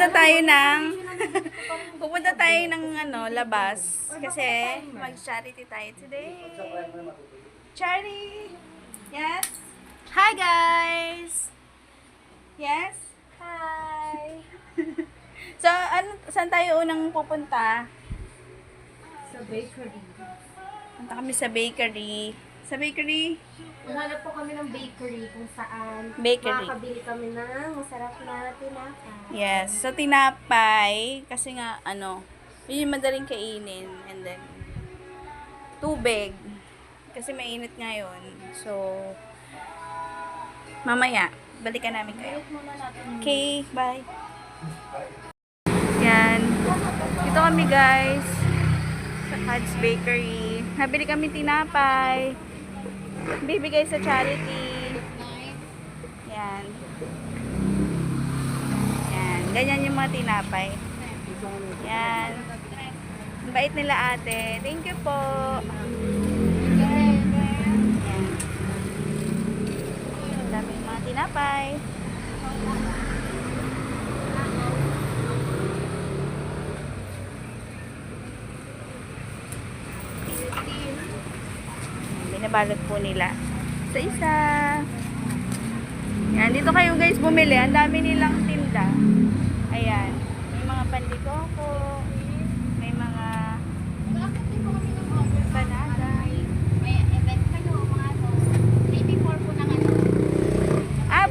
pupunta tayo ng pupunta tayo ng labas kasi mag-charity tayo today. Charity. Yes. Hi guys. Yes. Hi. So, saan tayo unang pupunta? Sa bakery. Punta kami sa bakery. Sa bakery? Hanap po kami ng bakery kung saan Bakery. makakabili kami ng masarap na tinapay. Yes. So, tinapay. Kasi nga, yun yung madaling kainin. And then, tubig. Kasi mainit ngayon. So, mamaya, balikan namin kayo. Okay, bye. Yan. Dito kami guys. Sa Hodge Bakery. Nabili kami tinapay. Bibigay sa charity. Yan. Yan. Ganyan yung mga tinapay. Yan. Ang bait nila ate. Thank you po. Yan. Ang daming mga tinapay. Binabalot po nila sa isa. Yan, dito kayo guys bumili. Ang dami nilang tinda. Ayan. May mga pandikoko. May mga banana. May event kayo, mga to. 3 before po ng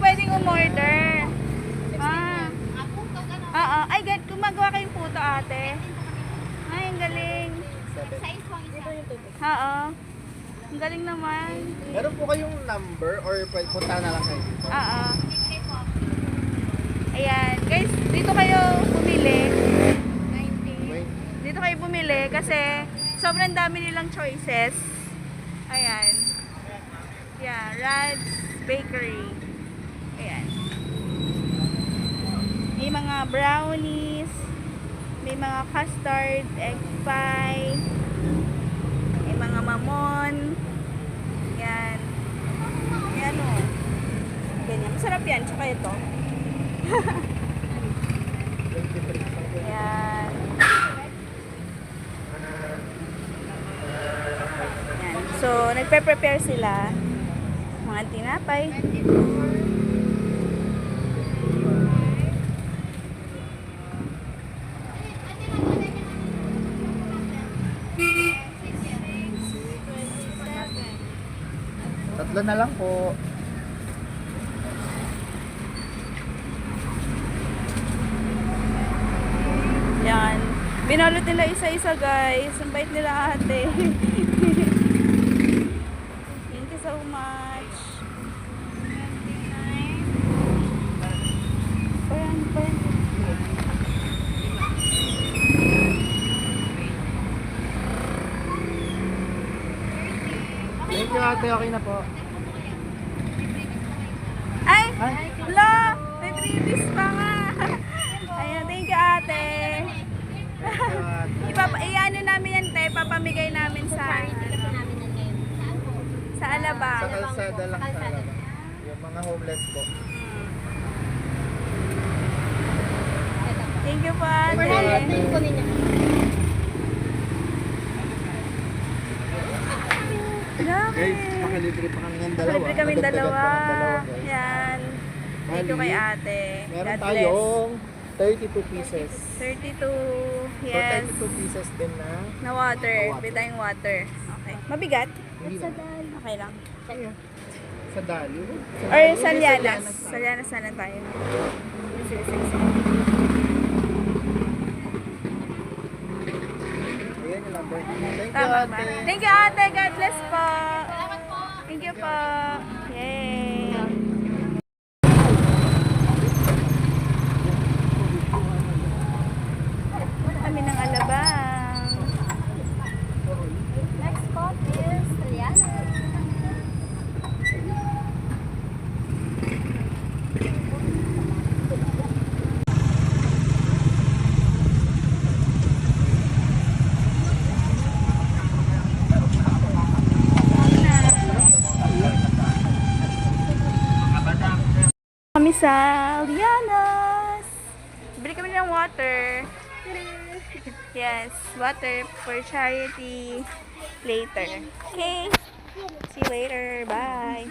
Pwedeng umorder. puto, gano'n. Oo. Ay, gumagawa kayong puto ate. Ay, ang galing. Size po ang isa. Oo. Ang galing naman. Meron po kayong number or punta na lang kayo dito? Oo. Libre po. Ayan. Guys, dito kayo bumili. 90. Wait. Dito kayo bumili kasi sobrang dami nilang choices. Ayan. Yeah, Rad's Bakery. Ayan. May mga brownies, may mga custard, egg pie, may mga mamon. Ayan. Ayan o. Ganyan. Masarap yan. Tsaka ito. Ayan. Ayan. So, nagpe-prepare sila. Mga tinapay. Tatlo na lang po. Yan. Binalot nila isa-isa guys. Ang bait nila ate. Thank you so much. Ayan, ayan. Thank you ate, okay na po. Ay! Hala! May freebies pa nga. Ayan, thank you ate. Iano namin yan te, papamigay namin sa Alaba. Sa kalsada lang sa Alaba. Yung mga homeless po. Thank you po ate. Po ninyo. Grabe. Guys, makalibre pa kami ng dalawa. Libre kami Nadagdagan dalawa. pa ng dalawa, guys. Yan. Thank you kay ate. Meron God bless. tayong 32 pieces. 32. For Yes. 32 pieces din na. Na water. water. May tayong water. Okay. Mabigat? Hindi na. Okay lang. Sa Dali. Or sa Lianas. Sa Lianas sana tayo. Sige, sige, sige. Ayan yung number. Thank you Tama ba? ate. Thank you ate. God bless po. Salamat po. Thank you po. Yay. Kami ng Alabang. Next spot is Liana. Kami sa Lianas. Bili kami ng water. Yes, water for charity later. Okay. See you later. Bye.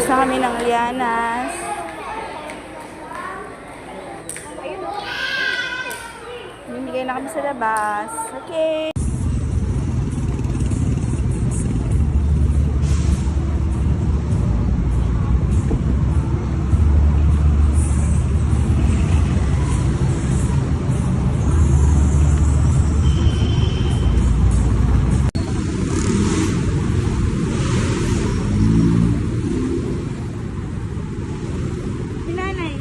Sa kami ng Lianas. Bimigay na kami sa labas. Okay. Pinanay.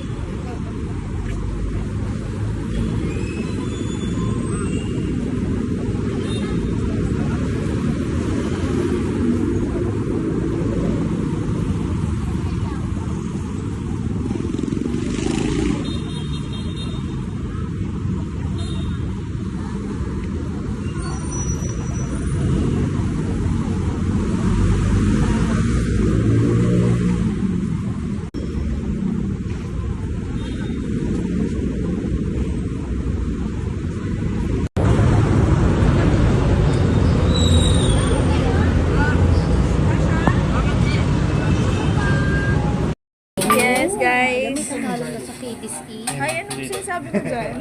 Yes, guys. Nanalo na sa KDSE. Ay, anong sinasabi ko dyan?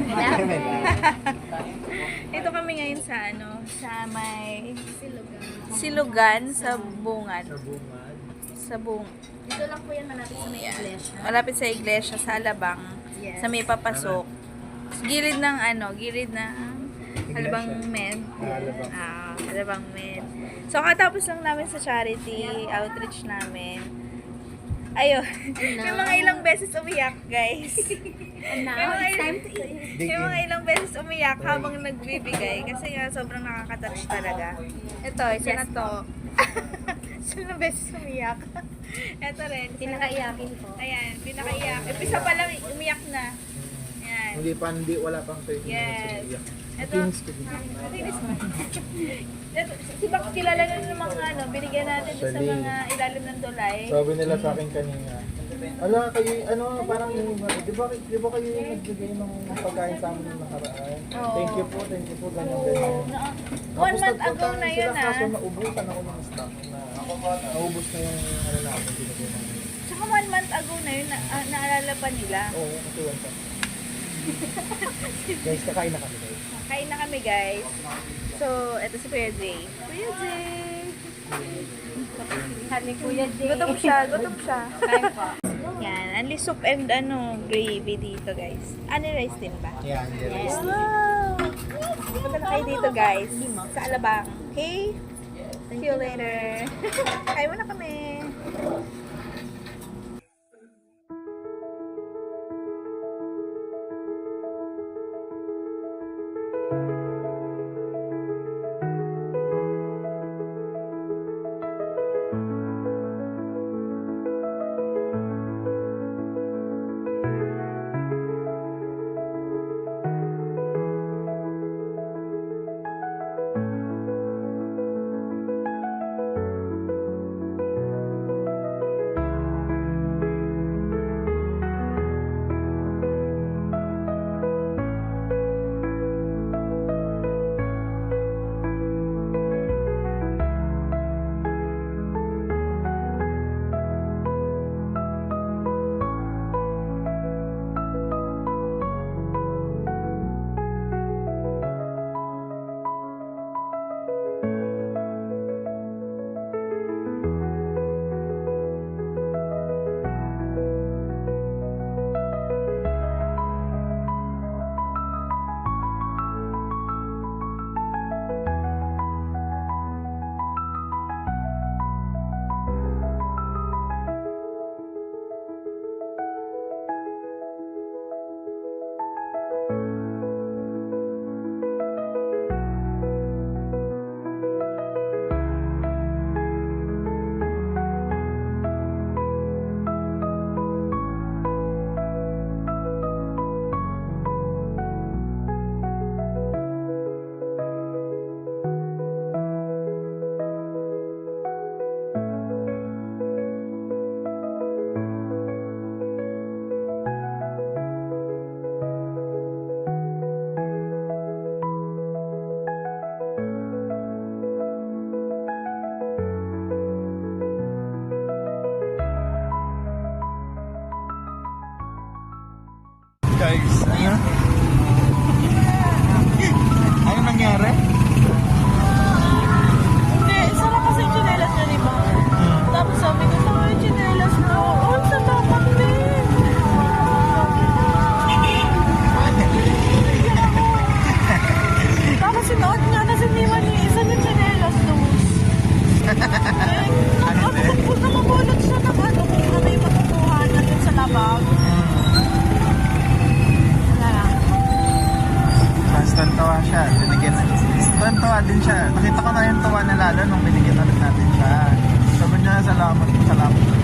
Ito kami ngayon sa sa may Silugan sa Bungan. Sa Dito lang po yan malapit sa may iglesia. Malapit sa iglesia, sa Alabang. Yes. Sa may papasok. Gilid ng gilid ng Alabang Med. Alabang Med. So, katapos lang namin sa charity outreach namin. Ayun. Yung mga ilang beses umiyak, guys. And now, it's time to eat. Yung mga ilang beses umiyak habang nagbibigay. Kasi nga, sobrang nakaka-touch talaga. Ito, isa na to. Ilang beses umiyak. Ito rin. Pinakaiyakin ko. Ayan, pinakaiyak. Isa pa lang, umiyak na. Ayan. Wala pang 30 Yes. minutes. Ito, matinis mo. Si Bak, kilala na ng mga binigyan natin sa mga ilalim ng tulay. Sabi nila sa akin kanina, ala kayo, parang yung, di ba kayo yung nagbigay ng pagkain sa amin ng nakaraan? Oo. Thank you po, ganyan. Oo, 1 month ago na yun Kaso naubusan ako ng stock na, naubos na yung namin, binigay namin. Tsaka 1 month ago na yun, naalala pa nila. Oo, natuwan pa. Guys, kakain na kami guys. Kain na kami, guys. So, eto si Kuya Jay. Kuya Jay! Hani Kuya Jay. Gutom siya, gutom siya. Kain po. Yan, only soup and gravy dito, guys. Ano rice din ba? Yeah, Yes. Wow! Punta na kayo dito, guys. Sa Alabang. Okay? See you later. Kain mo na kami. nung binigyan ulit natin siya. Sabi niya, salamat.